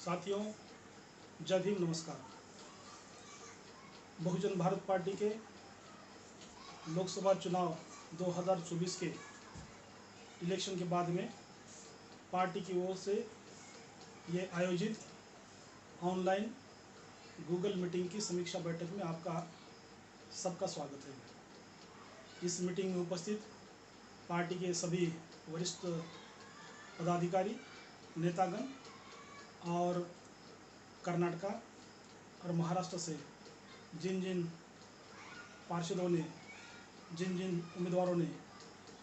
साथियों, जय भीम, नमस्कार। बहुजन भारत पार्टी के लोकसभा चुनाव 2024 के इलेक्शन के बाद में पार्टी की ओर से ये आयोजित ऑनलाइन गूगल मीटिंग की समीक्षा बैठक में आपका सबका स्वागत है। इस मीटिंग में उपस्थित पार्टी के सभी वरिष्ठ पदाधिकारी, नेतागण और कर्नाटका और महाराष्ट्र से जिन जिन पार्षदों ने, जिन जिन उम्मीदवारों ने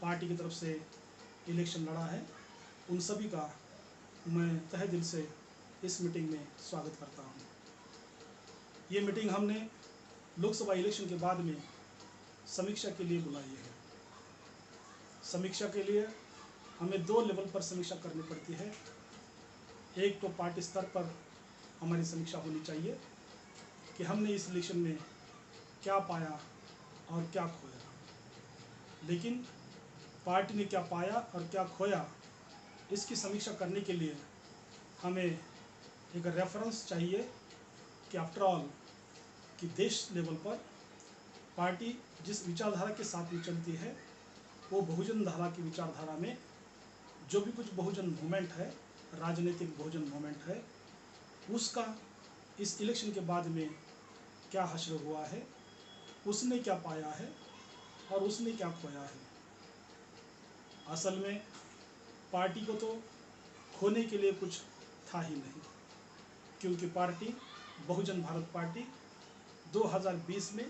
पार्टी की तरफ से इलेक्शन लड़ा है, उन सभी का मैं तहे दिल से इस मीटिंग में स्वागत करता हूं। ये मीटिंग हमने लोकसभा इलेक्शन के बाद में समीक्षा के लिए बुलाई है। समीक्षा के लिए हमें दो लेवल पर समीक्षा करनी पड़ती है। एक तो पार्टी स्तर पर हमारी समीक्षा होनी चाहिए कि हमने इस इलेक्शन में क्या पाया और क्या खोया, लेकिन पार्टी ने क्या पाया और क्या खोया, इसकी समीक्षा करने के लिए हमें एक रेफरेंस चाहिए कि आफ्टर ऑल कि देश लेवल पर पार्टी जिस विचारधारा के साथ में चलती है, वो बहुजन धारा की विचारधारा में जो भी कुछ बहुजन मूवमेंट है, राजनीतिक बहुजन मूवमेंट है, उसका इस इलेक्शन के बाद में क्या हासिल हुआ है, उसने क्या पाया है और उसने क्या खोया है। असल में पार्टी को तो खोने के लिए कुछ था ही नहीं, क्योंकि पार्टी बहुजन भारत पार्टी 2020 में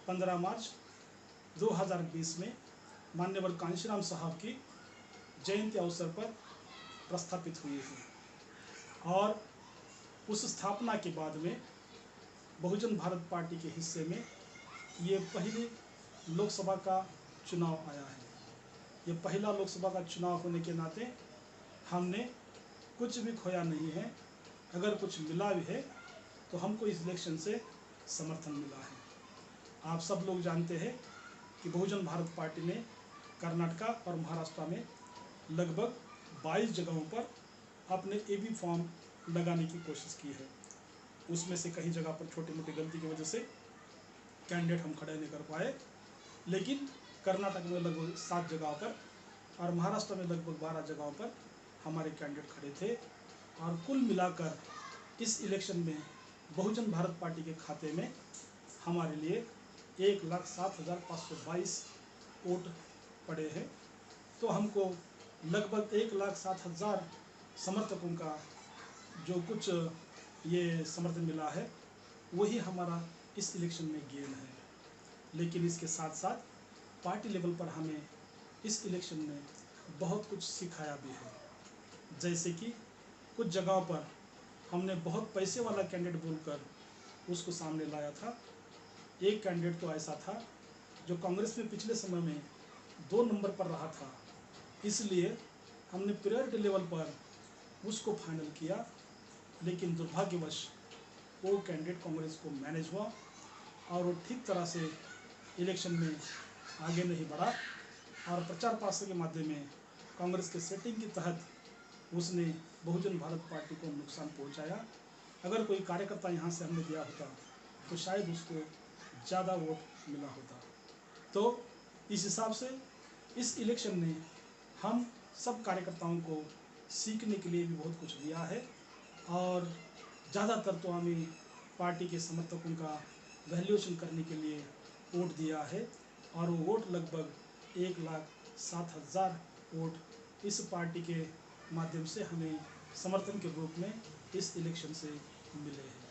15 मार्च 2020 में माननीय कांशीराम साहब की जयंती अवसर पर प्रस्थापित हुई है और उस स्थापना के बाद में बहुजन भारत पार्टी के हिस्से में ये पहली लोकसभा का चुनाव आया है। ये पहला लोकसभा का चुनाव होने के नाते हमने कुछ भी खोया नहीं है। अगर कुछ मिला भी है तो हमको इस इलेक्शन से समर्थन मिला है। आप सब लोग जानते हैं कि बहुजन भारत पार्टी ने कर्नाटका और महाराष्ट्र में लगभग 22 जगहों पर अपने एबी फॉर्म लगाने की कोशिश की है। उसमें से कहीं जगह पर छोटी मोटी गलती की वजह से कैंडिडेट हम खड़े नहीं कर पाए, लेकिन कर्नाटक में लगभग 7 जगहों पर और महाराष्ट्र में लगभग 12 जगहों पर हमारे कैंडिडेट खड़े थे। और कुल मिलाकर इस इलेक्शन में बहुजन भारत पार्टी के खाते में हमारे लिए 1,07,522 वोट पड़े हैं। तो हमको लगभग 1,07,000 समर्थकों का जो कुछ ये समर्थन मिला है, वही हमारा इस इलेक्शन में गेन है। लेकिन इसके साथ साथ पार्टी लेवल पर हमें इस इलेक्शन में बहुत कुछ सिखाया भी है। जैसे कि कुछ जगहों पर हमने बहुत पैसे वाला कैंडिडेट बोलकर उसको सामने लाया था। एक कैंडिडेट तो ऐसा था जो कांग्रेस में पिछले समय में 2 नंबर पर रहा था, इसलिए हमने प्रायोरिटी लेवल पर उसको फाइनल किया। लेकिन दुर्भाग्यवश वो कैंडिडेट कांग्रेस को मैनेज हुआ और वो ठीक तरह से इलेक्शन में आगे नहीं बढ़ा और प्रचार पार्षद के माध्यम में कांग्रेस के सेटिंग के तहत उसने बहुजन भारत पार्टी को नुकसान पहुंचाया। अगर कोई कार्यकर्ता यहाँ से हमने दिया होता तो शायद उसको ज़्यादा वोट मिला होता। तो इस हिसाब से इस इलेक्शन ने हम सब कार्यकर्ताओं को सीखने के लिए भी बहुत कुछ दिया है और ज़्यादातर तो हमें पार्टी के समर्थकों का वैल्यूएशन करने के लिए वोट दिया है और वो वोट लगभग 1,07,000 वोट इस पार्टी के माध्यम से हमें समर्थन के रूप में इस इलेक्शन से मिले हैं।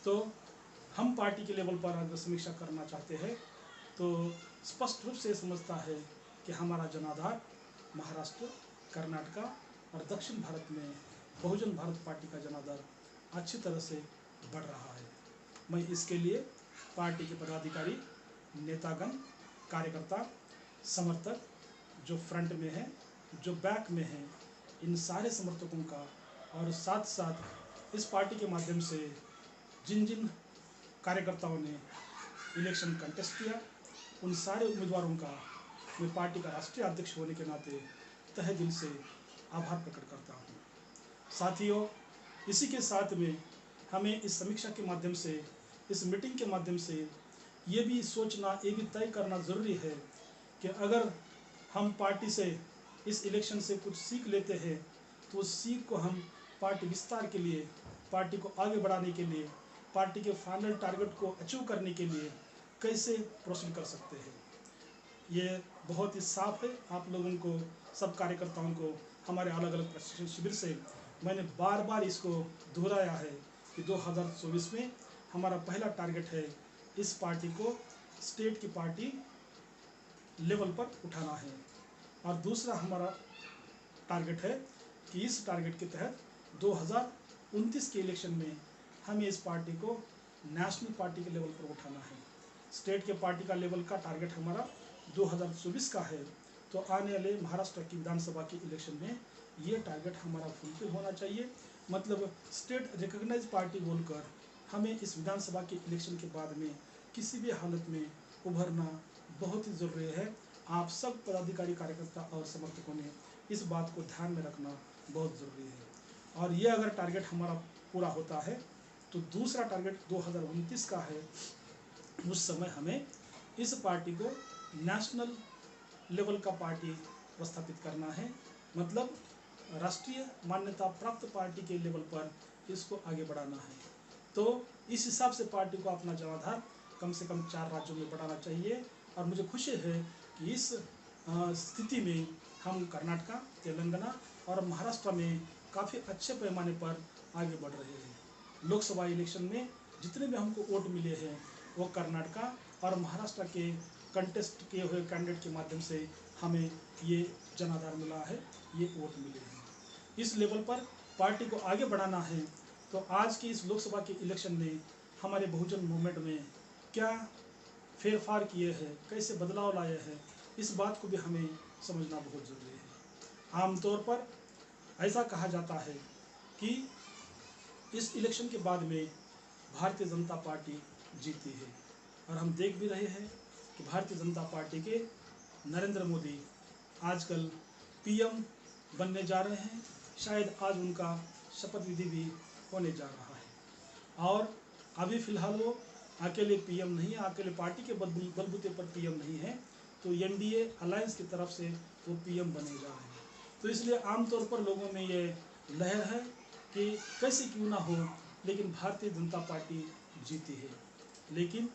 तो हम पार्टी के लेवल पर अगर समीक्षा करना चाहते हैं तो स्पष्ट रूप से समझता है कि हमारा जनाधार महाराष्ट्र, कर्नाटका और दक्षिण भारत में बहुजन भारत पार्टी का जनाधार अच्छी तरह से बढ़ रहा है। मैं इसके लिए पार्टी के पदाधिकारी, नेतागण, कार्यकर्ता, समर्थक जो फ्रंट में हैं, जो बैक में हैं, इन सारे समर्थकों का और साथ साथ इस पार्टी के माध्यम से जिन जिन कार्यकर्ताओं ने इलेक्शन कंटेस्ट किया, उन सारे उम्मीदवारों का मैं पार्टी का राष्ट्रीय अध्यक्ष होने के नाते तहे दिल से आभार प्रकट करता हूँ। साथियों, इसी के साथ में हमें इस समीक्षा के माध्यम से, इस मीटिंग के माध्यम से ये भी सोचना, ये भी तय करना ज़रूरी है कि अगर हम पार्टी से इस इलेक्शन से कुछ सीख लेते हैं तो उस सीख को हम पार्टी विस्तार के लिए, पार्टी को आगे बढ़ाने के लिए, पार्टी के फाइनल टारगेट को अचीव करने के लिए कैसे प्रोसीड कर सकते हैं। ये बहुत ही साफ है। आप लोगों को, सब कार्यकर्ताओं को हमारे अलग अलग प्रशिक्षण शिविर से मैंने बार बार इसको दोहराया है कि 2024 में हमारा पहला टारगेट है इस पार्टी को स्टेट की पार्टी लेवल पर उठाना है, और दूसरा हमारा टारगेट है कि इस टारगेट के तहत 2029 के इलेक्शन में हमें इस पार्टी को नेशनल पार्टी के लेवल पर उठाना है। स्टेट के पार्टी का लेवल का टारगेट हमारा 2024 का है, तो आने वाले महाराष्ट्र की विधानसभा के इलेक्शन में ये टारगेट हमारा फुलफिल होना चाहिए। मतलब स्टेट रिकॉग्नाइज पार्टी बोलकर हमें इस विधानसभा के इलेक्शन के बाद में किसी भी हालत में उभरना बहुत ही ज़रूरी है। आप सब पदाधिकारी, कार्यकर्ता और समर्थकों ने इस बात को ध्यान में रखना बहुत ज़रूरी है। और ये अगर टारगेट हमारा पूरा होता है तो दूसरा टारगेट 2029 का है, उस समय हमें इस पार्टी को नेशनल लेवल का पार्टी प्रस्थापित करना है। मतलब राष्ट्रीय मान्यता प्राप्त पार्टी के लेवल पर इसको आगे बढ़ाना है। तो इस हिसाब से पार्टी को अपना जनाधार कम से कम 4 राज्यों में बढ़ाना चाहिए। और मुझे खुशी है कि इस स्थिति में हम कर्नाटका, तेलंगाना और महाराष्ट्र में काफ़ी अच्छे पैमाने पर आगे बढ़ रहे हैं। लोकसभा इलेक्शन में जितने भी हमको वोट मिले हैं वो कर्नाटका और महाराष्ट्र के कंटेस्ट किए हुए कैंडिडेट के माध्यम से हमें ये जनाधार मिला है, ये वोट मिले हैं। इस लेवल पर पार्टी को आगे बढ़ाना है। तो आज की इस लोकसभा के इलेक्शन में हमारे बहुजन मूवमेंट में क्या फेरफार किए हैं, कैसे बदलाव लाए हैं, इस बात को भी हमें समझना बहुत ज़रूरी है। आमतौर पर ऐसा कहा जाता है कि इस इलेक्शन के बाद में भारतीय जनता पार्टी जीती है, और हम देख भी रहे हैं कि भारतीय जनता पार्टी के नरेंद्र मोदी आजकल पीएम बनने जा रहे हैं। शायद आज उनका शपथ विधि भी होने जा रहा है। और अभी फ़िलहाल वो अकेले पीएम नहीं है, अकेले पार्टी के बलबूते पर पीएम नहीं है, तो एनडीए अलायंस की तरफ से वो पीएम बने जा रहे हैं। तो इसलिए आमतौर पर लोगों में ये लहर है कि कैसे क्यों ना हो, लेकिन भारतीय जनता पार्टी जीती है। लेकिन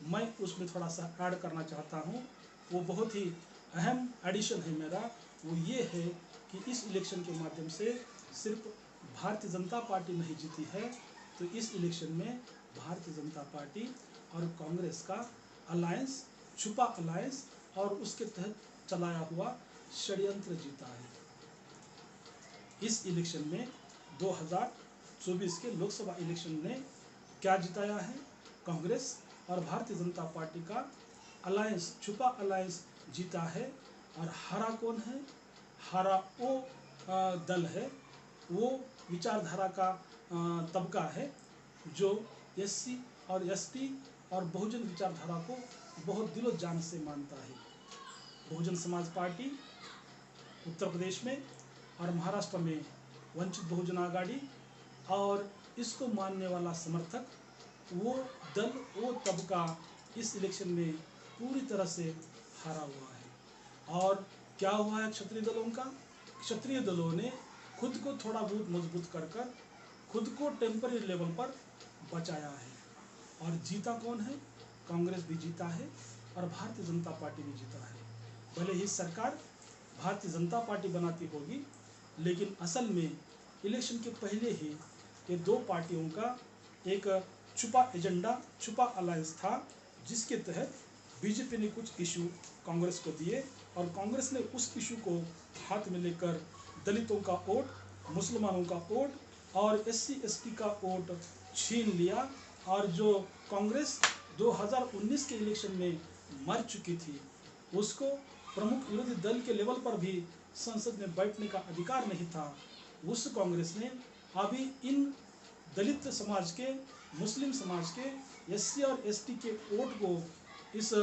मैं उसमें थोड़ा सा ऐड करना चाहता हूँ, वो बहुत ही अहम एडिशन है मेरा, वो ये है कि इस इलेक्शन के माध्यम से सिर्फ भारतीय जनता पार्टी नहीं जीती है, तो इस इलेक्शन में भारतीय जनता पार्टी और कांग्रेस का अलायंस, छुपा अलायंस और उसके तहत चलाया हुआ षड्यंत्र जीता है। इस इलेक्शन में 2024 के लोकसभा इलेक्शन ने क्या जिताया है? कांग्रेस और भारतीय जनता पार्टी का अलायंस, छुपा अलायंस जीता है। और हारा कौन है? हारा वो दल है, वो विचारधारा का तबका है जो एससी और एसटी और बहुजन विचारधारा को बहुत दिलो जान से मानता है। बहुजन समाज पार्टी उत्तर प्रदेश में और महाराष्ट्र में वंचित बहुजन आघाड़ी और इसको मानने वाला समर्थक, वो दल, वो तबका इस इलेक्शन में पूरी तरह से हारा हुआ है। और क्या हुआ है क्षत्रिय दलों का? क्षत्रिय दलों ने खुद को थोड़ा बहुत मजबूत कर खुद को टेम्पररी लेवल पर बचाया है। और जीता कौन है? कांग्रेस भी जीता है और भारतीय जनता पार्टी भी जीता है। भले ही सरकार भारतीय जनता पार्टी बनाती होगी, लेकिन असल में इलेक्शन के पहले ही ये दो पार्टियों का एक छुपा एजेंडा, छुपा अलायंस था, जिसके तहत बीजेपी ने कुछ इशू कांग्रेस को दिए और कांग्रेस ने उस इशू को हाथ में लेकर दलितों का वोट, मुसलमानों का वोट और एससी एसटी का वोट छीन लिया। और जो कांग्रेस 2019 के इलेक्शन में मर चुकी थी, उसको प्रमुख विरोधी दल के लेवल पर भी संसद में बैठने का अधिकार नहीं था, उस कांग्रेस ने अभी इन दलित समाज के, मुस्लिम समाज के, एससी और एसटी के वोट को इस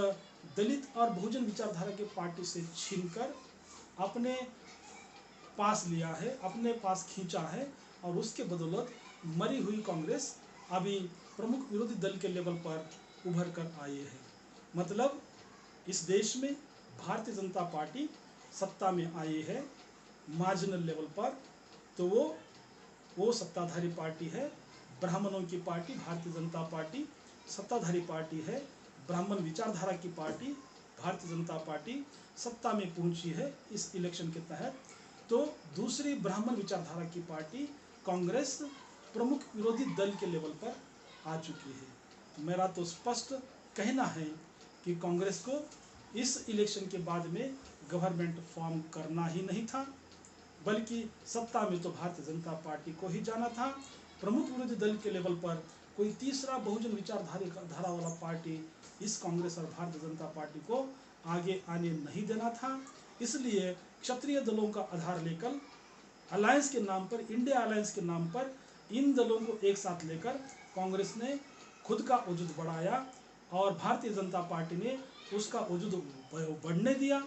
दलित और बहुजन विचारधारा के पार्टी से छीनकर अपने पास लिया है, अपने पास खींचा है। और उसके बदौलत मरी हुई कांग्रेस अभी प्रमुख विरोधी दल के लेवल पर उभर कर आई है। मतलब इस देश में भारतीय जनता पार्टी सत्ता में आई है मार्जिनल लेवल पर, तो वो सत्ताधारी पार्टी है, ब्राह्मणों की पार्टी भारतीय जनता पार्टी सत्ताधारी पार्टी है, ब्राह्मण विचारधारा की पार्टी भारतीय जनता पार्टी सत्ता में पहुंची है इस इलेक्शन के तहत। तो दूसरी ब्राह्मण विचारधारा की पार्टी कांग्रेस प्रमुख विरोधी दल के लेवल पर आ चुकी है। मेरा तो स्पष्ट कहना है कि कांग्रेस को इस इलेक्शन के बाद में गवर्नमेंट फॉर्म करना ही नहीं था, बल्कि सत्ता में तो भारतीय जनता पार्टी को ही जाना था। प्रमुख विरोधी दल के लेवल पर कोई तीसरा बहुजन विचारधारा वाला पार्टी इस कांग्रेस और भारतीय जनता पार्टी को आगे आने नहीं देना था। इसलिए क्षत्रिय दलों का आधार लेकर अलायंस के नाम पर, इंडिया अलायंस के नाम पर इन दलों को एक साथ लेकर कांग्रेस ने खुद का वजूद बढ़ाया और भारतीय जनता पार्टी ने उसका वजूद बढ़ने दिया।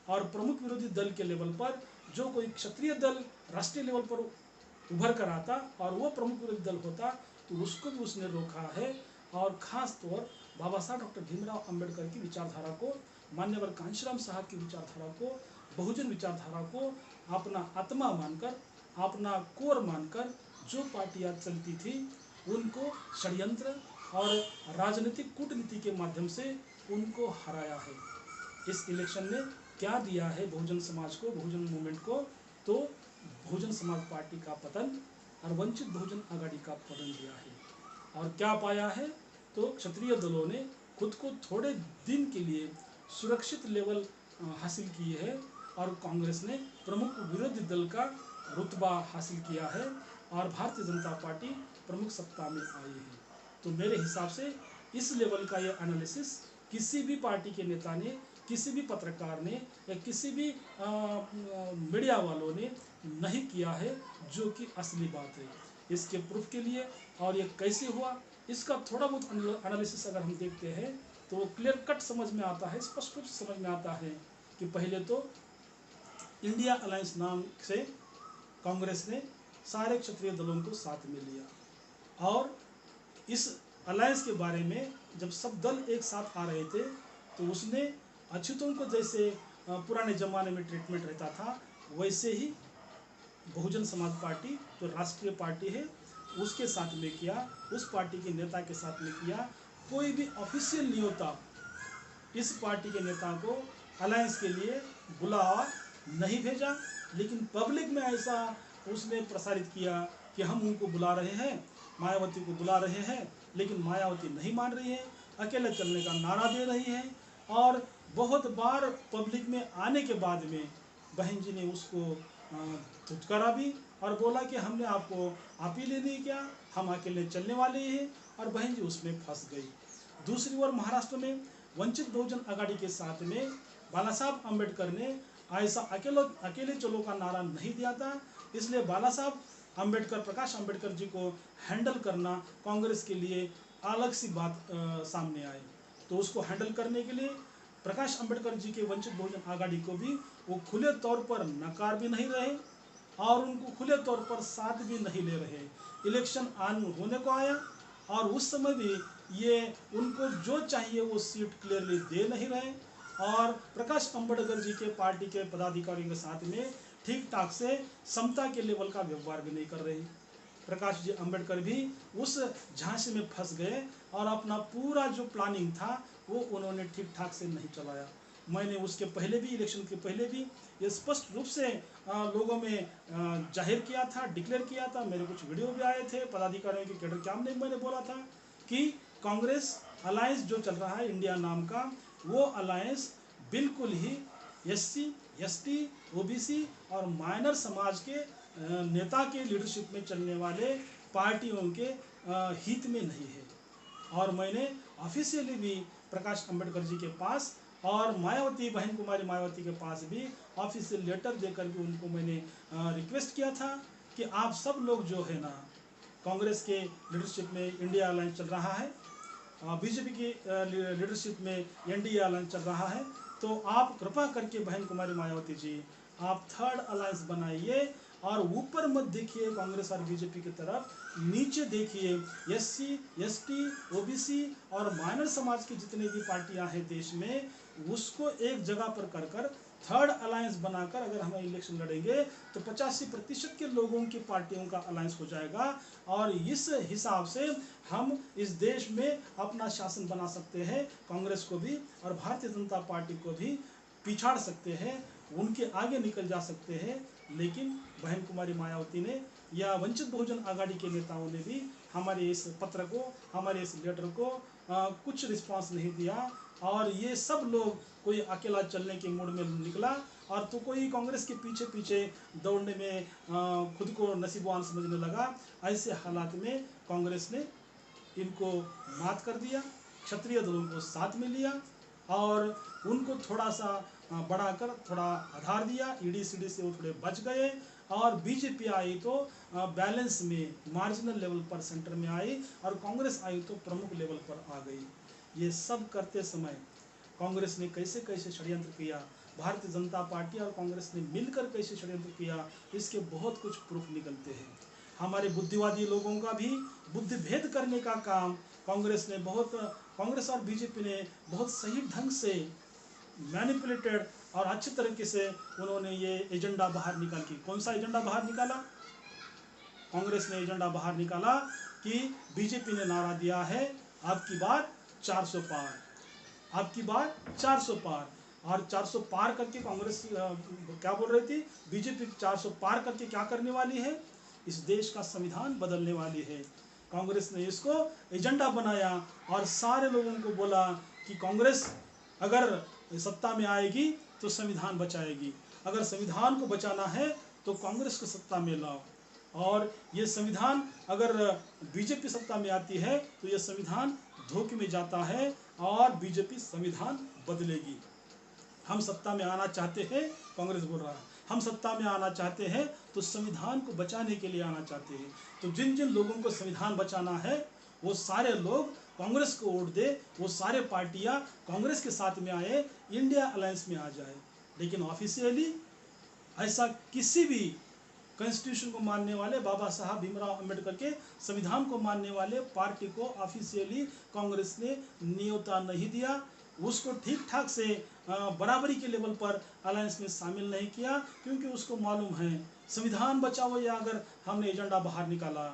और प्रमुख विरोधी दल के लेवल पर जो कोई क्षत्रिय दल राष्ट्रीय लेवल पर उभर कर आता और वो प्रमुख विरोधी दल होता तो उसको भी उसने रोका है। और ख़ास तौर बाबा साहब डॉक्टर भीमराव अंबेडकर की विचारधारा को, मान्यवर कांशीराम साहब की विचारधारा को, बहुजन विचारधारा को अपना आत्मा मानकर, अपना कोर मानकर जो पार्टियाँ चलती थी उनको षड्यंत्र और राजनीतिक कूटनीति के माध्यम से उनको हराया है। इस इलेक्शन ने क्या दिया है बहुजन समाज को, बहुजन मूवमेंट को? तो बहुजन समाज पार्टी का पतन और वंचित बहुजन आघाड़ी का पतन दिया है। और क्या पाया है? तो क्षत्रिय दलों ने खुद को थोड़े दिन के लिए सुरक्षित लेवल हासिल किए है और कांग्रेस ने प्रमुख विरोधी दल का रुतबा हासिल किया है और भारतीय जनता पार्टी प्रमुख सत्ता में आई है। तो मेरे हिसाब से इस लेवल का ये एनालिसिस किसी भी पार्टी के नेता ने, किसी भी पत्रकार ने या किसी भी मीडिया वालों ने नहीं किया है, जो कि असली बात है। इसके प्रूफ के लिए और ये कैसे हुआ इसका थोड़ा बहुत एनालिसिस अगर हम देखते हैं तो वो क्लियर कट समझ में आता है, स्पष्ट रूप से समझ में आता है कि पहले तो इंडिया अलायंस नाम से कांग्रेस ने सारे क्षत्रिय दलों को साथ में लिया और इस अलायंस के बारे में जब सब दल एक साथ आ रहे थे तो उसने अछूतों को जैसे पुराने ज़माने में ट्रीटमेंट रहता था वैसे ही बहुजन समाज पार्टी जो राष्ट्रीय पार्टी है उसके साथ में किया, उस पार्टी के नेता के साथ में किया। कोई भी ऑफिशियल नहीं होता इस पार्टी के नेता को अलायंस के लिए बुलावा नहीं भेजा, लेकिन पब्लिक में ऐसा उसने प्रसारित किया कि हम उनको बुला रहे हैं, मायावती को बुला रहे हैं, लेकिन मायावती नहीं मान रही है, अकेले चलने का नारा दे रही है। और बहुत बार पब्लिक में आने के बाद में बहन जी ने उसको धुतकारा भी और बोला कि हमने आपको आप ही लेने क्या, हम अकेले चलने वाले हैं, और बहन जी उसमें फंस गई। दूसरी ओर महाराष्ट्र में वंचित बहुजन आघाड़ी के साथ में बाला साहब अम्बेडकर ने ऐसा अकेले चलो का नारा नहीं दिया था, इसलिए बाला साहब अम्बेडकर, प्रकाश अम्बेडकर जी को हैंडल करना कांग्रेस के लिए अलग सी बात सामने आई। तो उसको हैंडल करने के लिए प्रकाश अम्बेडकर जी के वंचित बहुजन आघाड़ी को भी वो खुले तौर पर नकार भी नहीं रहे और उनको खुले तौर पर साथ भी नहीं ले रहे। इलेक्शन आन होने को आया और उस समय भी ये उनको जो चाहिए वो सीट क्लियरली दे नहीं रहे और प्रकाश अम्बेडकर जी के पार्टी के पदाधिकारियों के साथ में ठीक ठाक से समता के लेवल का व्यवहार भी नहीं कर रहे। प्रकाश जी अम्बेडकर भी उस झांसे में फंस गए और अपना पूरा जो प्लानिंग था वो उन्होंने ठीक ठाक से नहीं चलाया। मैंने उसके पहले भी, इलेक्शन के पहले भी ये स्पष्ट रूप से लोगों में जाहिर किया था, डिक्लेयर किया था। मेरे कुछ वीडियो भी आए थे पदाधिकारियों के कैडर कैंप में, मैंने बोला था कि कांग्रेस अलायंस जो चल रहा है इंडिया नाम का, वो अलायंस बिल्कुल ही SC, ST, OBC और माइनर समाज के नेता के लीडरशिप में चलने वाले पार्टियों के हित में नहीं है। और मैंने ऑफिशियली भी प्रकाश अम्बेडकर जी के पास और मायावती, बहन कुमारी मायावती के पास भी ऑफिशियल लेटर देकर भी उनको मैंने रिक्वेस्ट किया था कि आप सब लोग जो है ना, कांग्रेस के लीडरशिप में इंडिया अलायंस चल रहा है, बीजेपी की लीडरशिप में NDA अलायंस चल रहा है, तो आप कृपा करके बहन कुमारी मायावती जी आप थर्ड अलायंस बनाइए और ऊपर मत देखिए कांग्रेस और बीजेपी की तरफ, नीचे देखिए SC ST OBC और माइनर समाज की जितने भी पार्टियां हैं देश में, उसको एक जगह पर कर कर थर्ड अलायंस बनाकर अगर हम इलेक्शन लड़ेंगे तो 85% के लोगों की पार्टियों का अलायंस हो जाएगा और इस हिसाब से हम इस देश में अपना शासन बना सकते हैं। कांग्रेस को भी और भारतीय जनता पार्टी को भी पिछाड़ सकते हैं, उनके आगे निकल जा सकते हैं। लेकिन बहन कुमारी मायावती ने या वंचित बहुजन आघाड़ी के नेताओं ने भी हमारे इस पत्र को, हमारे इस लेटर को कुछ रिस्पांस नहीं दिया और ये सब लोग कोई अकेला चलने के मूड में निकला और तो कोई कांग्रेस के पीछे पीछे दौड़ने में खुद को नसीबवान समझने लगा। ऐसे हालात में कांग्रेस ने इनको मात कर दिया, क्षत्रिय दलों को साथ में लिया और उनको थोड़ा सा बढ़ाकर थोड़ा आधार दिया। ईडी सीडी से वो थोड़े बच गए और बीजेपी आई तो बैलेंस में मार्जिनल लेवल पर सेंटर में आई और कांग्रेस आई तो प्रमुख लेवल पर आ गई। ये सब करते समय कांग्रेस ने कैसे कैसे षड्यंत्र किया, भारतीय जनता पार्टी और कांग्रेस ने मिलकर कैसे षड्यंत्र किया, इसके बहुत कुछ प्रूफ निकलते हैं। हमारे बुद्धिवादी लोगों का भी बुद्धि भेद करने का काम कांग्रेस और बीजेपी ने बहुत सही ढंग से मैनिपुलेटेड और अच्छे तरीके से उन्होंने ये एजेंडा बाहर निकाल के, कौन सा एजेंडा बाहर निकाला? कांग्रेस ने एजेंडा बाहर निकाला कि बीजेपी ने नारा दिया है आपकी बार 400 पार, आपकी बार 400 पार। और 400 पार करके कांग्रेस क्या बोल रही थी? बीजेपी 400 पार करके क्या करने वाली है? इस देश का संविधान बदलने वाली है। कांग्रेस ने इसको एजेंडा बनाया और सारे लोगों को बोला कि कांग्रेस अगर सत्ता में आएगी तो संविधान बचाएगी, अगर संविधान को बचाना है तो कांग्रेस को सत्ता में लाओ, और ये संविधान अगर बीजेपी सत्ता में आती है तो ये संविधान धोखे में जाता है और बीजेपी संविधान बदलेगी। हम सत्ता में आना चाहते हैं, कांग्रेस बोल रहा है, हम सत्ता में आना चाहते हैं तो संविधान को बचाने के लिए आना चाहते हैं। तो जिन जिन लोगों को संविधान बचाना है वो सारे लोग कांग्रेस को वोट दे, वो सारे पार्टियां कांग्रेस के साथ में आए, इंडिया अलायंस में आ जाए। लेकिन ऑफिशियली ऐसा किसी भी कॉन्स्टिट्यूशन को मानने वाले, बाबा साहब भीमराव अंबेडकर के संविधान को मानने वाले पार्टी को ऑफिशियली कांग्रेस ने न्योता नहीं दिया, उसको ठीक ठाक से बराबरी के लेवल पर अलायंस में शामिल नहीं किया, क्योंकि उसको मालूम है संविधान बचाओ या अगर हमने एजेंडा बाहर निकाला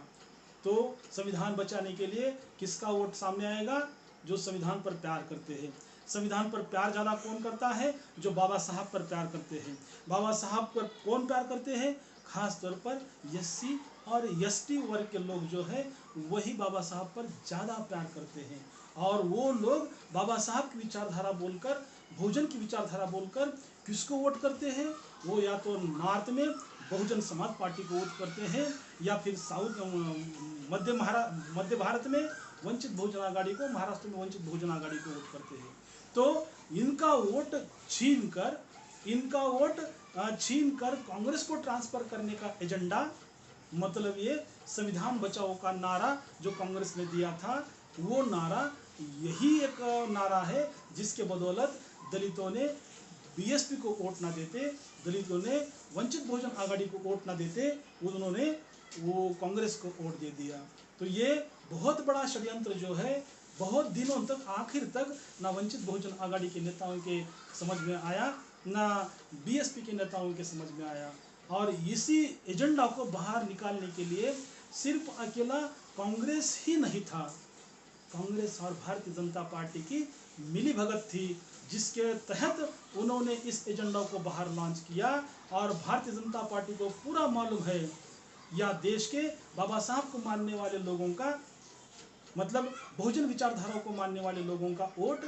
तो संविधान बचाने के लिए किसका वोट सामने आएगा? जो संविधान पर प्यार करते हैं। संविधान पर प्यार ज़्यादा कौन करता है? जो बाबा साहब पर प्यार करते हैं। बाबा साहब पर कौन प्यार करते हैं? खास तौर पर SC और ST वर्ग के लोग जो है वही बाबा साहब पर ज़्यादा प्यार करते हैं और वो लोग बाबा साहब की विचारधारा बोलकर, बहुजन की विचारधारा बोलकर किसको वोट करते हैं? वो या तो नॉर्थ में बहुजन समाज पार्टी को वोट करते हैं या फिर मध्य भारत में वंचित बहुजन आघाड़ी को, महाराष्ट्र में वंचित बहुजन आघाड़ी को वोट करते हैं। तो इनका वोट छीन कर कांग्रेस को ट्रांसफर करने का एजेंडा, मतलब ये संविधान बचाओ का नारा जो कांग्रेस ने दिया था, वो नारा यही एक नारा है जिसके बदौलत दलितों ने BSP को वोट ना देते, दलितों ने वंचित बहुजन आघाड़ी को वोट ना देते, उन्होंने वो कांग्रेस को वोट दे दिया। तो ये बहुत बड़ा षड्यंत्र जो है बहुत दिनों तक, आखिर तक ना वंचित बहुजन आघाड़ी के नेताओं के समझ में आया, ना BSP के नेताओं के समझ में आया। और इसी एजेंडा को बाहर निकालने के लिए सिर्फ अकेला कांग्रेस ही नहीं था, कांग्रेस और भारतीय जनता पार्टी की मिली भगत थी, जिसके तहत उन्होंने इस एजेंडा को बाहर लॉन्च किया। और भारतीय जनता पार्टी को पूरा मालूम है या देश के बाबा साहब को मानने वाले लोगों का, मतलब बहुजन विचारधारा को मानने वाले लोगों का वोट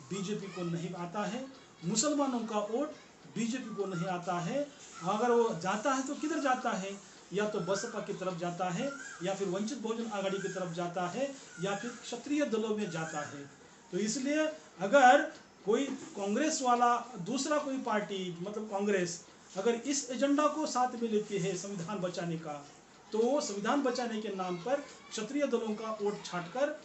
बीजेपी को नहीं आता है, मुसलमानों का वोट बीजेपी को नहीं आता है। अगर वो जाता है तो किधर जाता है? या तो बसपा की तरफ जाता है, या फिर वंचित बहुजन आघाड़ी की तरफ जाता है, या फिर क्षत्रिय दलों में जाता है। तो इसलिए अगर कोई कांग्रेस वाला, दूसरा कोई पार्टी मतलब कांग्रेस अगर इस एजेंडा को साथ में लेती है संविधान बचाने का, तो संविधान बचाने के नाम पर क्षत्रिय दलों का वोट छांटकर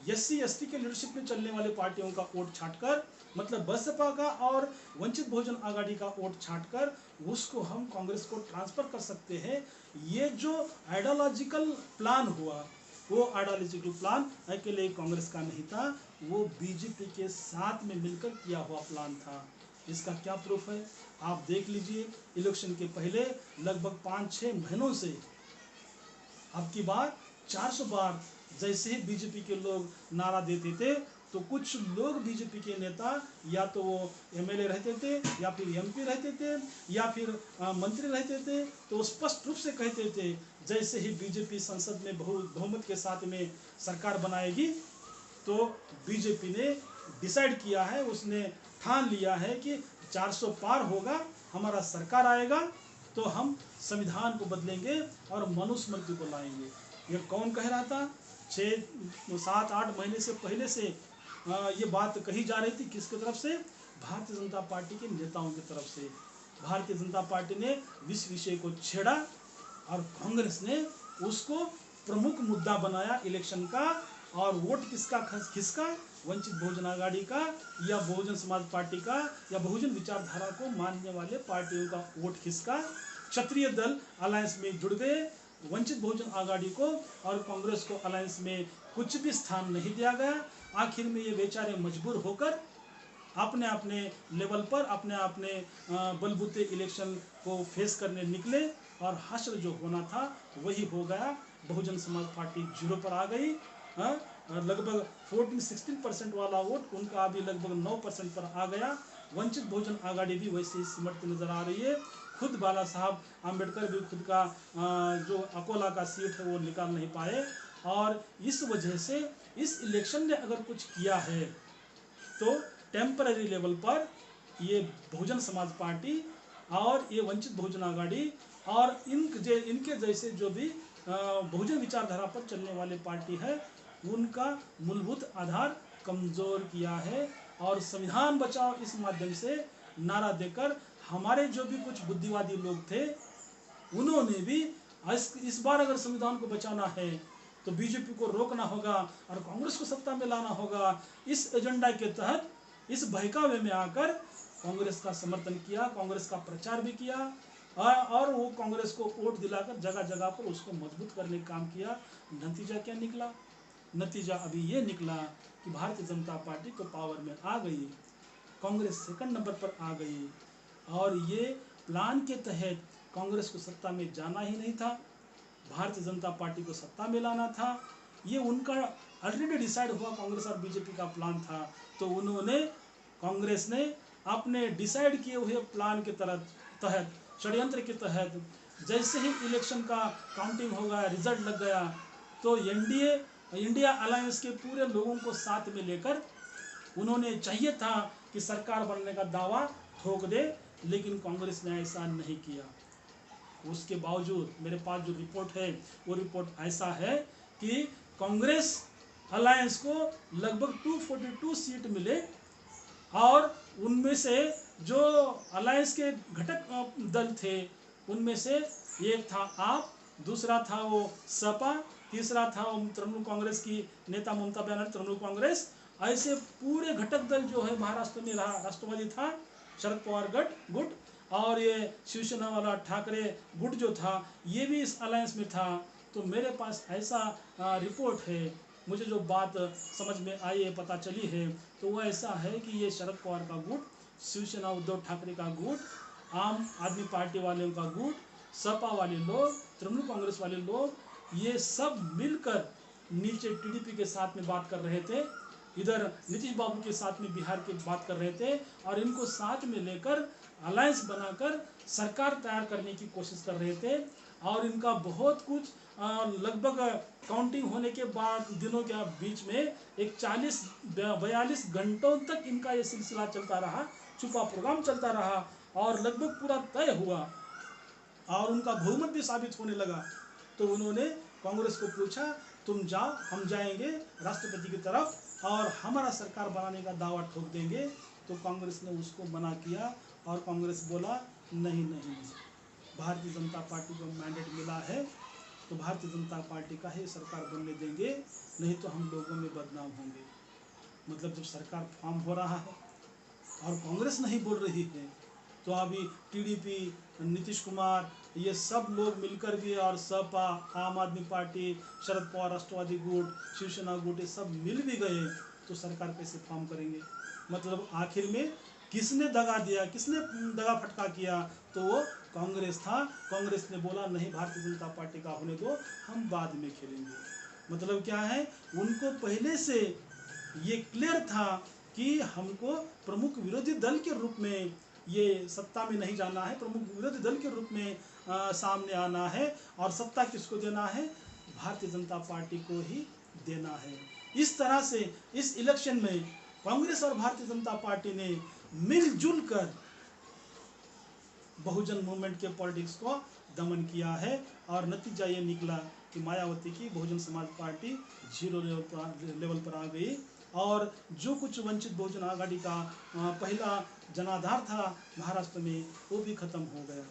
SC ST के लीडरशिप में चलने वाले पार्टियों का वोट छांटकर, मतलब बसपा का और वंचित बहुजन आघाड़ी का वोट छांटकर उसको हम कांग्रेस को ट्रांसफर कर सकते हैं। ये जो आइडियोलॉजिकल प्लान हुआ, वो आइडियोलॉजिकल प्लान अकेले कांग्रेस का नहीं था, वो बीजेपी के साथ में मिलकर किया हुआ प्लान था। इसका क्या प्रूफ है आप देख लीजिए। इलेक्शन के पहले लगभग 5-6 महीनों से अब की बार 400 बार जैसे ही बीजेपी के लोग नारा देते थे, तो कुछ लोग बीजेपी के नेता या तो वो MLA रहते थे या फिर MP रहते थे या फिर मंत्री रहते थे, तो स्पष्ट रूप से कहते थे जैसे ही बीजेपी संसद में बहुमत के साथ में सरकार बनाएगी, तो बीजेपी ने डिसाइड किया है, उसने ठान लिया है कि 400 पार होगा, हमारा सरकार आएगा तो हम संविधान को बदलेंगे और मनुस्मृति को लाएंगे। ये कौन कह रहा था? 6-7-8 महीने से पहले से ये बात कही जा रही थी। किसकी तरफ से? भारतीय जनता पार्टी के नेताओं की तरफ से। भारतीय जनता पार्टी ने इस विषय को छेड़ा और कांग्रेस ने उसको प्रमुख मुद्दा बनाया इलेक्शन का, और वोट किसका खिसका? वंचित बहुजन आघाड़ी का या बहुजन समाज पार्टी का या बहुजन विचारधारा को मानने वाले पार्टियों का वोट खिसका। क्षत्रिय दल अलायंस में जुड़ गए, वंचित बहुजन आघाड़ी को और कांग्रेस को अलायंस में कुछ भी स्थान नहीं दिया गया। आखिर में ये बेचारे मजबूर होकर अपने अपने लेवल पर अपने अपने बलबूते इलेक्शन को फेस करने निकले, और हश्र जो होना था वही हो गया। बहुजन समाज पार्टी 0 पर आ गई। लगभग 14-16% वाला वोट उनका अभी लगभग 9% पर आ गया। वंचित बहुजन आघाड़ी भी वैसे ही सिमटती नजर आ रही है। खुद बाला साहब आम्बेडकर भी खुद का जो अकोला का सीट है वो निकाल नहीं पाए, और इस वजह से इस इलेक्शन ने अगर कुछ किया है तो टेम्पररी लेवल पर ये बहुजन समाज पार्टी और ये वंचित बहुजन आघाड़ी और इनके जैसे जो भी बहुजन विचारधारा पर चलने वाले पार्टी है, उनका मूलभूत आधार कमजोर किया है। और संविधान बचाओ इस माध्यम से नारा देकर हमारे जो भी कुछ बुद्धिवादी लोग थे, उन्होंने भी इस बार अगर संविधान को बचाना है तो बीजेपी को रोकना होगा और कांग्रेस को सत्ता में लाना होगा। इस एजेंडा के तहत इस बहकावे में आकर कांग्रेस का समर्थन किया, कांग्रेस का प्रचार भी किया, और वो कांग्रेस को वोट दिलाकर जगह जगह पर उसको मजबूत करने का काम किया। नतीजा क्या निकला? नतीजा अभी ये निकला कि भारतीय जनता पार्टी को पावर में आ गई, कांग्रेस सेकंड नंबर पर आ गई, और ये प्लान के तहत कांग्रेस को सत्ता में जाना ही नहीं था, भारतीय जनता पार्टी को सत्ता में लाना था। ये उनका ऑलरेडी डिसाइड हुआ कांग्रेस और बीजेपी का प्लान था। तो उन्होंने, कांग्रेस ने अपने डिसाइड किए हुए प्लान के तहत षड्यंत्र के तहत जैसे ही इलेक्शन का काउंटिंग हो गया, रिजल्ट लग गया, तो इंडिया अलायंस के पूरे लोगों को साथ में लेकर उन्होंने चाहिए था कि सरकार बनने का दावा ठोक दे, लेकिन कांग्रेस ने ऐसा नहीं किया। उसके बावजूद मेरे पास जो रिपोर्ट है वो रिपोर्ट ऐसा है कि कांग्रेस अलायंस को लगभग 242 सीट मिले, और उनमें से जो अलायंस के घटक दल थे उनमें से एक था आप, दूसरा था वो सपा, तीसरा था वो तृणमूल कांग्रेस की नेता ममता बनर्जी तृणमूल कांग्रेस। ऐसे पूरे घटक दल जो है महाराष्ट्र में रहा, राष्ट्रवादी था, शरद पवार गुट, और ये शिवसेना वाला ठाकरे गुट जो था ये भी इस अलायंस में था। तो मेरे पास ऐसा रिपोर्ट है, मुझे जो बात समझ में आई है, पता चली है, तो वो ऐसा है कि ये शरद पवार का गुट, शिवसेना उद्धव ठाकरे का गुट, आम आदमी पार्टी वालों का गुट, सपा वाले लोग, तृणमूल कांग्रेस वाले लोग, ये सब मिलकर नीचे TDP के साथ में बात कर रहे थे, इधर नीतीश बाबू के साथ में बिहार की बात कर रहे थे, और इनको साथ में लेकर अलायंस बनाकर सरकार तैयार करने की कोशिश कर रहे थे। और इनका बहुत कुछ लगभग काउंटिंग होने के बाद दिनों के बीच में एक 40-42 घंटों तक इनका ये सिलसिला चलता रहा, छुपा प्रोग्राम चलता रहा, और लगभग पूरा तय हुआ और उनका बहुमत भी साबित होने लगा। तो उन्होंने कांग्रेस को पूछा, तुम जाओ, हम जाएंगे राष्ट्रपति की तरफ और हमारा सरकार बनाने का दावा ठोक देंगे। तो कांग्रेस ने उसको मना किया, और कांग्रेस बोला नहीं, भारतीय जनता पार्टी को मैंडेट मिला है तो भारतीय जनता पार्टी का ही सरकार बनने देंगे, नहीं तो हम लोगों में बदनाम होंगे। मतलब जब सरकार फॉर्म हो रहा है और कांग्रेस नहीं बोल रही है, तो अभी टीडीपी, नीतीश कुमार, ये सब लोग मिलकर भी, और सपा, आम आदमी पार्टी, शरद पवार राष्ट्रवादी गुट, शिवसेना गुट, ये सब मिल भी गए तो सरकार कैसे फॉर्म करेंगे? मतलब आखिर में किसने दगा दिया, किसने दगा फटका किया? तो वो कांग्रेस था। कांग्रेस ने बोला नहीं, भारतीय जनता पार्टी का होने दो, हम बाद में खेलेंगे। मतलब क्या है, उनको पहले से ये क्लियर था कि हमको प्रमुख विरोधी दल के रूप में ये सत्ता में नहीं जाना है, प्रमुख विरोधी दल के रूप में सामने आना है, और सत्ता किसको देना है? भारतीय जनता पार्टी को ही देना है। इस तरह से इस इलेक्शन में कांग्रेस और भारतीय जनता पार्टी ने मिलजुल कर बहुजन मूवमेंट के पॉलिटिक्स को दमन किया है, और नतीजा ये निकला कि मायावती की बहुजन समाज पार्टी 0 लेवल पर आ गई, और जो कुछ वंचित बहुजन आघाड़ी का पहला जनाधार था महाराष्ट्र में, वो भी खत्म हो गया।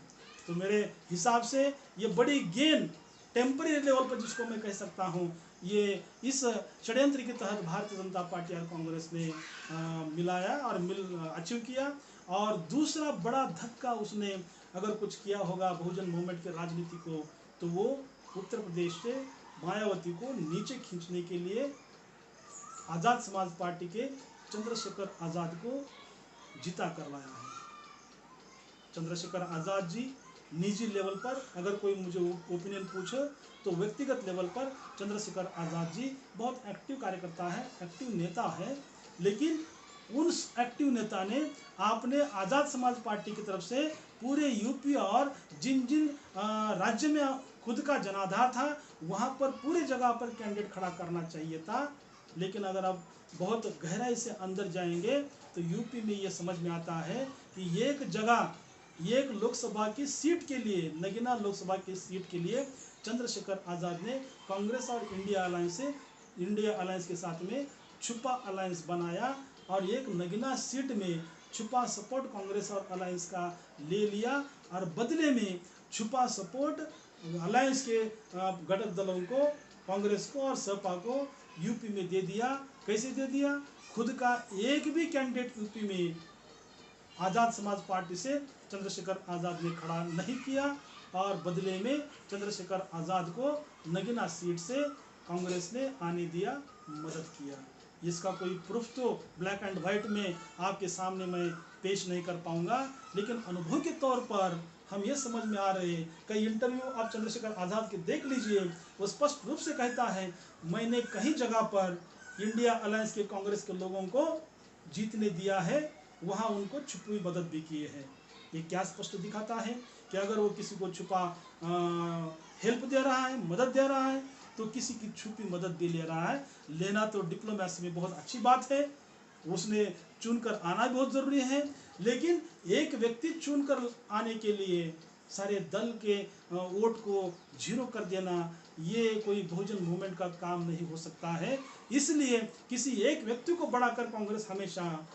तो मेरे हिसाब से ये बड़ी गेन टेम्परेरी लेवल पर, जिसको मैं कह सकता हूँ, ये इस षड्यंत्र के तहत भारतीय जनता पार्टी और कांग्रेस ने मिलाया और अचीव किया। और दूसरा बड़ा धक्का उसने अगर कुछ किया होगा बहुजन मूवमेंट के राजनीति को, तो वो उत्तर प्रदेश से मायावती को नीचे खींचने के लिए आज़ाद समाज पार्टी के चंद्रशेखर आज़ाद को जीता करवाया है। चंद्रशेखर आज़ाद जी निजी लेवल पर अगर कोई मुझे ओपिनियन पूछे, तो व्यक्तिगत लेवल पर चंद्रशेखर आज़ाद जी बहुत एक्टिव कार्यकर्ता है, एक्टिव नेता है। लेकिन उस एक्टिव नेता ने आपने आज़ाद समाज पार्टी की तरफ से पूरे यूपी और जिन जिन राज्य में खुद का जनाधार था, वहाँ पर पूरे जगह पर कैंडिडेट खड़ा करना चाहिए था। लेकिन अगर आप बहुत गहराई से अंदर जाएंगे तो यूपी में ये समझ में आता है कि एक जगह, एक लोकसभा की सीट के लिए, नगीना लोकसभा की सीट के लिए चंद्रशेखर आज़ाद ने कांग्रेस और इंडिया अलायंस के साथ में छुपा अलायंस बनाया, और एक नगीना सीट में छुपा सपोर्ट कांग्रेस और अलायंस का ले लिया, और बदले में छुपा सपोर्ट अलायंस के घटक दलों को, कांग्रेस को और सपा को यूपी में दे दिया। कैसे दे दिया? खुद का एक भी कैंडिडेट यूपी में आज़ाद समाज पार्टी से चंद्रशेखर आज़ाद ने खड़ा नहीं किया, और बदले में चंद्रशेखर आज़ाद को नगीना सीट से कांग्रेस ने आने दिया, मदद किया। इसका कोई प्रूफ तो ब्लैक एंड वाइट में आपके सामने मैं पेश नहीं कर पाऊंगा, लेकिन अनुभव के तौर पर हम ये समझ में आ रहे हैं। कई इंटरव्यू आप चंद्रशेखर आज़ाद के देख लीजिए, वो स्पष्ट रूप से कहता है, मैंने कहीं जगह पर इंडिया अलायंस के कांग्रेस के लोगों को जीतने दिया है, वहाँ उनको छुपी मदद भी किए हैं। ये क्या स्पष्ट दिखाता है कि अगर वो किसी को छुपा हेल्प दे रहा है, मदद दे रहा है, तो किसी की छुपी मदद भी ले रहा है। लेना तो डिप्लोमेसी में बहुत अच्छी बात है, उसने चुनकर आना बहुत ज़रूरी है, लेकिन एक व्यक्ति चुनकर आने के लिए सारे दल के वोट को 0 कर देना, ये कोई बहुजन मूवमेंट का काम नहीं हो सकता है। इसलिए किसी एक व्यक्ति को बढ़ाकर कांग्रेस हमेशा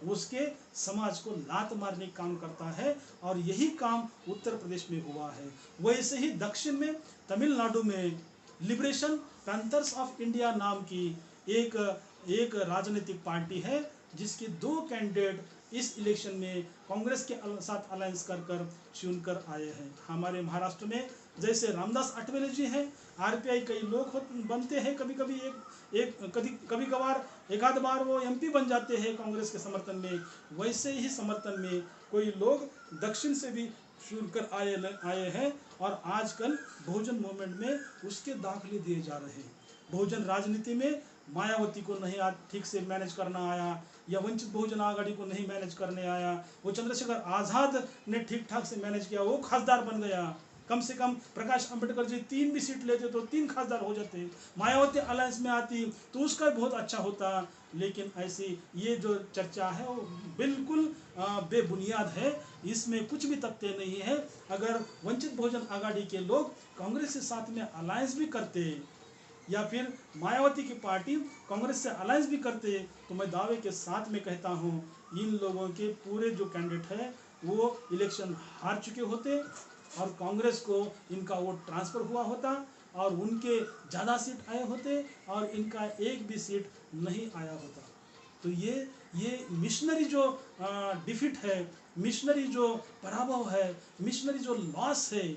उसके समाज को लात मारने का काम करता है, और यही काम उत्तर प्रदेश में हुआ है। वैसे ही दक्षिण में तमिलनाडु में लिबरेशन पैंथर्स ऑफ इंडिया नाम की एक राजनीतिक पार्टी है, जिसके 2 कैंडिडेट इस इलेक्शन में कांग्रेस के साथ अलायंस कर चुनकर आए हैं। हमारे महाराष्ट्र में जैसे रामदास अठवले जी हैं, आरपीआई कई लोग बनते हैं, कभी कभार एक आध बार वो एमपी बन जाते हैं कांग्रेस के समर्थन में। वैसे ही समर्थन में कोई लोग दक्षिण से भी चुनकर आए हैं, और आजकल बहुजन मूवमेंट में उसके दाखिले दिए जा रहे हैं। बहुजन राजनीति में मायावती को नहीं ठीक से मैनेज करना आया, या वंचित बहुजन आघाड़ी को नहीं मैनेज करने आया, वो चंद्रशेखर आज़ाद ने ठीक ठाक से मैनेज किया, वो खासदार बन गया। कम से कम प्रकाश अंबेडकर जी 3 भी सीट लेते तो 3 खासदार हो जाते। मायावती अलायंस में आती तो उसका बहुत अच्छा होता। लेकिन ऐसी ये जो चर्चा है वो बिल्कुल बेबुनियाद है, इसमें कुछ भी तथ्य नहीं है। अगर वंचित बहुजन आघाड़ी के लोग कांग्रेस के साथ में अलायंस भी करते, या फिर मायावती की पार्टी कांग्रेस से अलायंस भी करते, तो मैं दावे के साथ में कहता हूँ, इन लोगों के पूरे जो कैंडिडेट है वो इलेक्शन हार चुके होते, और कांग्रेस को इनका वोट ट्रांसफ़र हुआ होता। और उनके ज़्यादा सीट आए होते और इनका एक भी सीट नहीं आया होता। तो ये मिशनरी जो डिफिट है, मिशनरी जो पराभव है, मिशनरी जो लॉस है,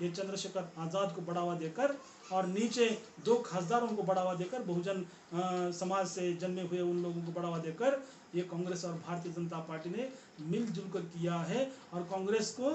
ये चंद्रशेखर आज़ाद को बढ़ावा देकर और नीचे दो खासदारों को बढ़ावा देकर, बहुजन समाज से जन्मे हुए उन लोगों को बढ़ावा देकर ये कांग्रेस और भारतीय जनता पार्टी ने मिलजुल कर किया है। और कांग्रेस को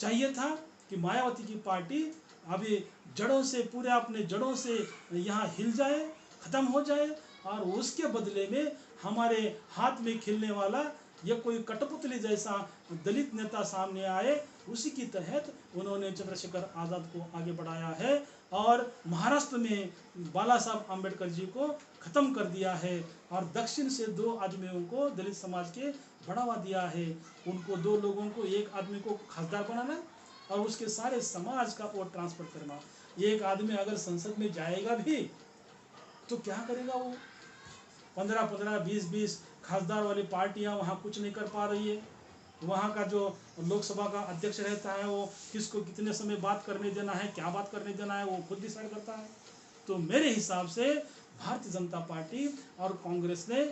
चाहिए था कि मायावती की पार्टी अभी जड़ों से, पूरे अपने जड़ों से यहाँ हिल जाए, ख़त्म हो जाए, और उसके बदले में हमारे हाथ में खिलने वाला यह कोई कठपुतली जैसा दलित नेता सामने आए। उसी की तहत उन्होंने चंद्रशेखर आज़ाद को आगे बढ़ाया है और महाराष्ट्र में बाला साहब आम्बेडकर जी को ख़त्म कर दिया है और दक्षिण से दो आदमियों को दलित समाज के बढ़ावा दिया है। उनको दो लोगों को, एक आदमी को खासदार बनाना और उसके सारे समाज का वोट ट्रांसफर करना। एक आदमी अगर संसद में जाएगा भी तो क्या करेगा वो? 15-15, 20-20 खासदार वाली पार्टियां वहाँ कुछ नहीं कर पा रही है। वहाँ का जो लोकसभा का अध्यक्ष रहता है वो किसको कितने समय बात करने देना है, क्या बात करने देना है, वो खुद डिसाइड करता है। तो मेरे हिसाब से भारतीय जनता पार्टी और कांग्रेस ने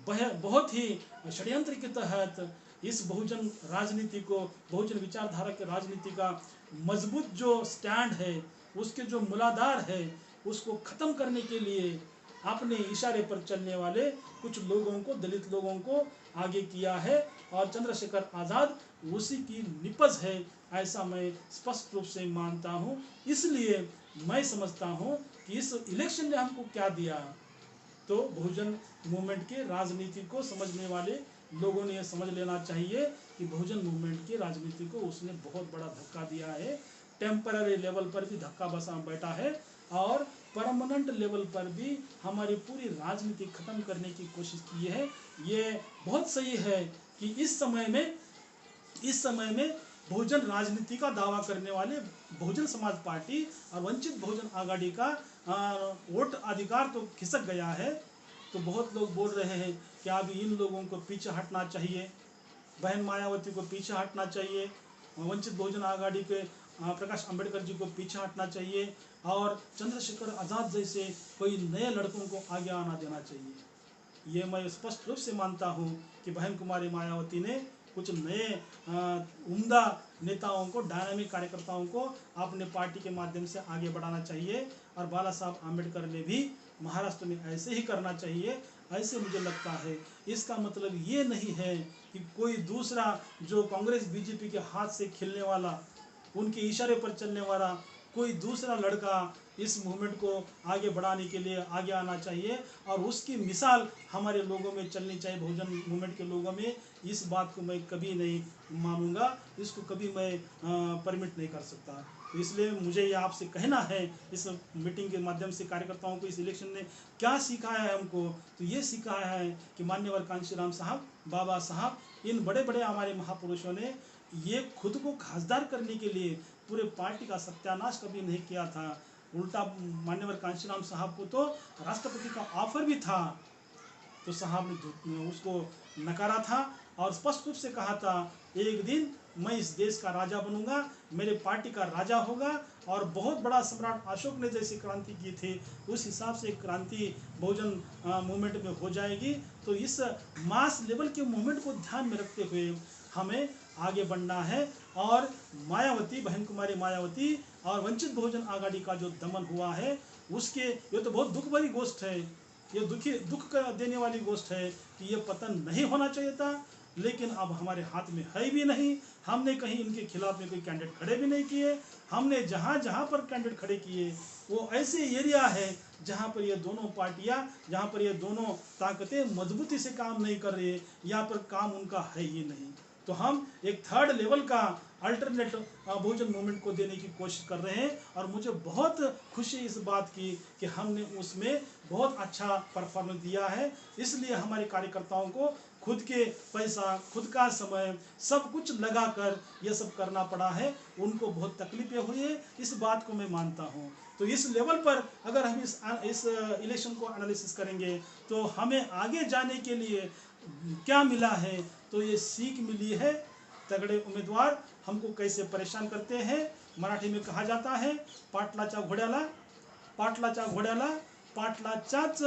बहुत ही षड्यंत्र के तहत इस बहुजन राजनीति को, बहुजन विचारधारा के राजनीति का मजबूत जो स्टैंड है, उसके जो मूलाधार है, उसको ख़त्म करने के लिए अपने इशारे पर चलने वाले कुछ लोगों को, दलित लोगों को आगे किया है और चंद्रशेखर आज़ाद उसी की निपज है, ऐसा मैं स्पष्ट रूप से मानता हूँ। इसलिए मैं समझता हूँ कि इस इलेक्शन ने हमको क्या दिया, तो बहुजन मूवमेंट के राजनीति को समझने वाले लोगों ने यह समझ लेना चाहिए कि बहुजन मूवमेंट की राजनीति को उसने बहुत बड़ा धक्का दिया है। टेम्पररी लेवल पर भी धक्का बसा बैठा है और परमानेंट लेवल पर भी हमारी पूरी राजनीति खत्म करने की कोशिश की है। ये बहुत सही है कि इस समय में बहुजन राजनीति का दावा करने वाले बहुजन समाज पार्टी और वंचित बहुजन आघाड़ी का वोट अधिकार तो खिसक गया है। तो बहुत लोग बोल रहे हैं कि अब इन लोगों को पीछे हटना चाहिए, बहन मायावती को पीछे हटना चाहिए, वंचित बहुजन आघाड़ी के प्रकाश अंबेडकर जी को पीछे हटना चाहिए और चंद्रशेखर आज़ाद जैसे कोई नए लड़कों को आगे आना देना चाहिए। ये मैं स्पष्ट रूप से मानता हूँ कि बहन कुमारी मायावती ने कुछ नए उम्दा नेताओं को, डायनामिक कार्यकर्ताओं को अपने पार्टी के माध्यम से आगे बढ़ाना चाहिए और बाला साहब आम्बेडकर ने भी महाराष्ट्र में ऐसे ही करना चाहिए, ऐसे मुझे लगता है। इसका मतलब ये नहीं है कि कोई दूसरा जो कांग्रेस बीजेपी के हाथ से खिलने वाला, उनके इशारे पर चलने वाला कोई दूसरा लड़का इस मूवमेंट को आगे बढ़ाने के लिए आगे आना चाहिए और उसकी मिसाल हमारे लोगों में चलनी चाहिए, बहुजन मूवमेंट के लोगों में। इस बात को मैं कभी नहीं मानूंगा, इसको कभी मैं परमिट नहीं कर सकता। तो इसलिए मुझे ये आपसे कहना है, इस मीटिंग के माध्यम से कार्यकर्ताओं को इस इलेक्शन ने क्या सिखाया है हमको, तो ये सिखाया है कि मान्यवर कांशीराम साहब, बाबा साहब, इन बड़े बड़े हमारे महापुरुषों ने ये खुद को खासदार करने के लिए पूरे पार्टी का सत्यानाश कभी नहीं किया था। उल्टा मान्यवर कांशीराम साहब को तो राष्ट्रपति का ऑफर भी था, तो साहब ने उसको नकारा था और स्पष्ट रूप से कहा था, एक दिन मैं इस देश का राजा बनूंगा, मेरे पार्टी का राजा होगा और बहुत बड़ा सम्राट अशोक ने जैसी क्रांति की थी उस हिसाब से क्रांति बहुजन मूवमेंट में हो जाएगी। तो इस मास लेवल के मूवमेंट को ध्यान में रखते हुए हमें आगे बढ़ना है और मायावती, बहन कुमारी मायावती और वंचित बहुजन आघाड़ी का जो दमन हुआ है उसके, ये तो बहुत दुख भरी गोष्ट है, ये दुख देने वाली गोष्ट है कि ये पतन नहीं होना चाहिए था, लेकिन अब हमारे हाथ में है भी नहीं। हमने कहीं इनके खिलाफ में कोई कैंडिडेट खड़े भी नहीं किए। हमने जहाँ जहाँ पर कैंडिडेट खड़े किए वो ऐसे एरिया है जहाँ पर ये दोनों पार्टियाँ, जहाँ पर ये दोनों ताकतें मजबूती से काम नहीं कर रही है, यहाँ पर काम उनका है ही नहीं। तो हम एक थर्ड लेवल का अल्टरनेट बहुजन मूवमेंट को देने की कोशिश कर रहे हैं और मुझे बहुत खुशी इस बात की कि हमने उसमें बहुत अच्छा परफॉर्मेंस दिया है। इसलिए हमारे कार्यकर्ताओं को खुद के पैसा, खुद का समय, सब कुछ लगाकर ये सब करना पड़ा है। उनको बहुत तकलीफें हुई है, इस बात को मैं मानता हूँ। तो इस लेवल पर अगर हम इस इलेक्शन को एनालिसिस करेंगे तो हमें आगे जाने के लिए क्या मिला है, तो ये सीख मिली है। तगड़े उम्मीदवार हमको कैसे परेशान करते हैं, मराठी में कहा जाता है पाटलाचा घोड्याला पाटलाच्या घोड्याला पाटलाच्याच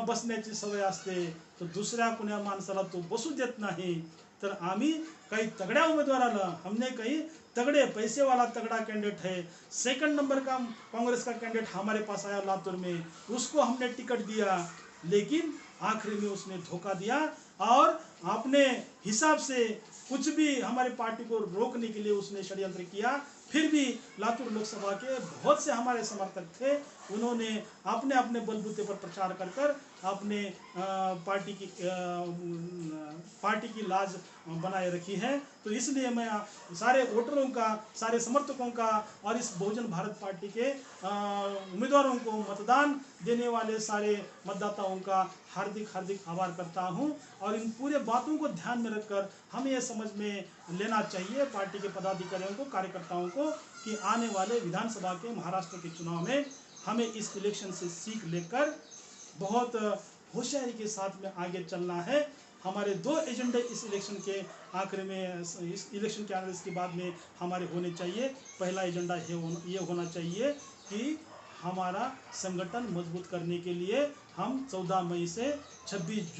बसण्याची सवय असते, तर दुसऱ्या कुण्या माणसाला तो बसू देत नाही। तर आम्ही काही तगड्या उम्मीदवाराला, हमने कहीं तगड़े पैसे वाला तगड़ा कैंडिडेट है, सेकंड नंबर का कांग्रेस का कैंडिडेट हमारे पास आया लातूर में, उसको हमने टिकट दिया, लेकिन आखिरी में उसने धोखा दिया और अपने हिसाब से कुछ भी हमारे पार्टी को रोकने के लिए उसने षड्यंत्र किया। फिर भी लातूर लोकसभा के बहुत से हमारे समर्थक थे, उन्होंने अपने अपने बलबूते पर प्रचार कर कर अपने पार्टी की लाज बनाए रखी है। तो इसलिए मैं सारे वोटरों का, सारे समर्थकों का और इस बहुजन भारत पार्टी के उम्मीदवारों को, मतदान देने वाले सारे मतदाताओं का हार्दिक हार्दिक आभार करता हूं। और इन पूरे बातों को ध्यान में रखकर हमें यह समझ में लेना चाहिए पार्टी के पदाधिकारियों को, कार्यकर्ताओं को, कि आने वाले विधानसभा के महाराष्ट्र के चुनाव में हमें इस इलेक्शन से सीख लेकर बहुत होशियारी के साथ में आगे चलना है। हमारे 2 एजेंडे इस इलेक्शन के आखिर में, इस इलेक्शन के आखिर के बाद में हमारे होने चाहिए। पहला एजेंडा ये होना चाहिए कि हमारा संगठन मजबूत करने के लिए हम 14 मई से 26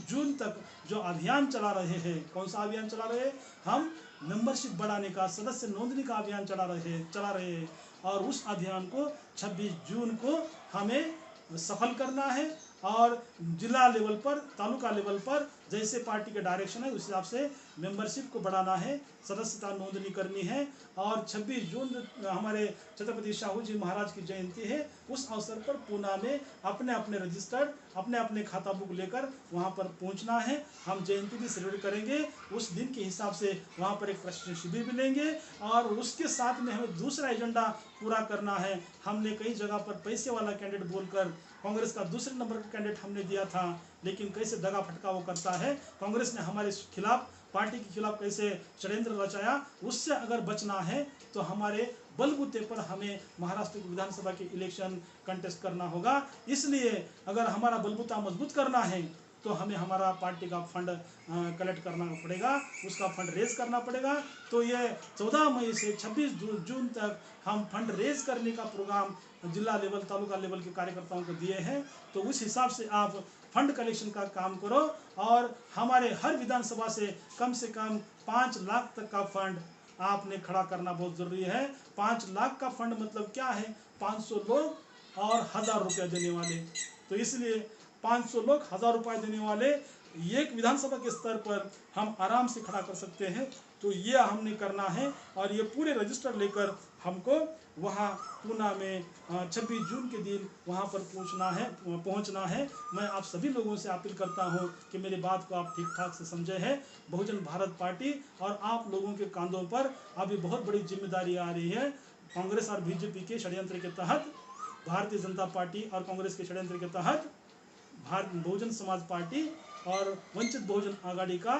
जून तक जो अभियान चला रहे हैं, कौन सा अभियान चला रहे हैं? हम मेंबरशिप बढ़ाने का, सदस्य नोंदणी का अभियान चला रहे हैं और उस अभियान को 26 जून को हमें सफल करना है। और जिला लेवल पर, तालुका लेवल पर जैसे पार्टी के डायरेक्शन है उस हिसाब से मेंबरशिप को बढ़ाना है, सदस्यता नोंदणी करनी है। और 26 जून हमारे छत्रपति शाहू जी महाराज की जयंती है, उस अवसर पर पूना में अपने अपने रजिस्टर्ड, अपने अपने खाता बुक लेकर वहां पर पहुंचना है। हम जयंती भी सेलिब्रेट करेंगे, उस दिन के हिसाब से वहां पर एक प्रशिक्षण शिविर भी लेंगे। और उसके साथ में हमें दूसरा एजेंडा पूरा करना है। हमने कई जगह पर पैसे वाला कैंडिडेट बोलकर कांग्रेस का दूसरे नंबर का कैंडिडेट हमने दिया था, लेकिन कैसे दगा फटका वो करता है, कांग्रेस ने हमारे खिलाफ, पार्टी के खिलाफ कैसे षड्यंत्र रचाया, उससे अगर बचना है तो हमारे बलबूते पर हमें महाराष्ट्र की विधानसभा के इलेक्शन कंटेस्ट करना होगा। इसलिए अगर हमारा बलबूता मजबूत करना है तो हमें हमारा पार्टी का फंड कलेक्ट करना पड़ेगा, उसका फंड रेज करना पड़ेगा। तो ये 14 मई से 26 जून तक हम फंड रेज करने का प्रोग्राम जिला लेवल, तालुका लेवल के कार्यकर्ताओं को दिए हैं। तो उस हिसाब से आप फंड कलेक्शन का काम करो और हमारे हर विधानसभा से कम 5 लाख तक का फंड आपने खड़ा करना बहुत जरूरी है। 5 लाख का फंड मतलब क्या है? 500 लोग और 1000 रुपया देने वाले। तो इसलिए 500 लोग 1000 रुपये देने वाले एक विधानसभा के स्तर पर हम आराम से खड़ा कर सकते हैं। तो ये हमने करना है और ये पूरे रजिस्टर लेकर हमको वहाँ पूना में 26 जून के दिन वहाँ पर पहुँचना है। मैं आप सभी लोगों से अपील करता हूँ कि मेरी बात को आप ठीक ठाक से समझे हैं। बहुजन भारत पार्टी और आप लोगों के कांधों पर अभी बहुत बड़ी जिम्मेदारी आ रही है। कांग्रेस और बीजेपी के षड्यंत्र के तहत, भारतीय जनता पार्टी और कांग्रेस के षड्यंत्र के तहत बहुजन समाज पार्टी और वंचित बहुजन आघाड़ी का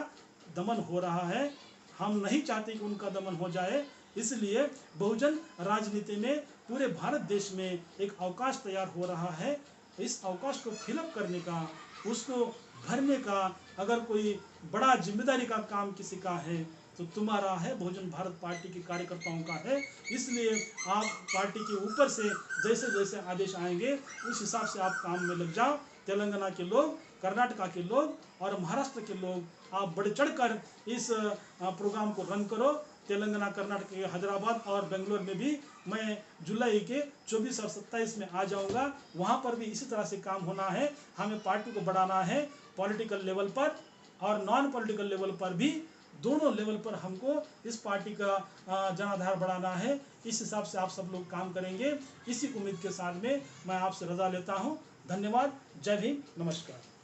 दमन हो रहा है। हम नहीं चाहते कि उनका दमन हो जाए, इसलिए बहुजन राजनीति में पूरे भारत देश में एक अवकाश तैयार हो रहा है। इस अवकाश को फिलअप करने का, उसको भरने का अगर कोई बड़ा जिम्मेदारी का काम किसी का है तो तुम्हारा है, बहुजन भारत पार्टी के कार्यकर्ताओं का है। इसलिए आप पार्टी के ऊपर से जैसे जैसे आदेश आएंगे उस हिसाब से आप काम में लग जाओ। तेलंगाना के लोग, कर्नाटका के लोग और महाराष्ट्र के लोग आप बढ़ चढ़कर इस प्रोग्राम को रन करो। तेलंगाना, कर्नाटक के हैदराबाद और बेंगलोर में भी मैं जुलाई के 24 और 27 में आ जाऊंगा। वहां पर भी इसी तरह से काम होना है। हमें पार्टी को बढ़ाना है, पॉलिटिकल लेवल पर और नॉन पॉलिटिकल लेवल पर भी, दोनों लेवल पर हमको इस पार्टी का जनाधार बढ़ाना है। इस हिसाब से आप सब लोग काम करेंगे, इसी उम्मीद के साथ में मैं आपसे रजा लेता हूँ। धन्यवाद। जय भीम। नमस्कार।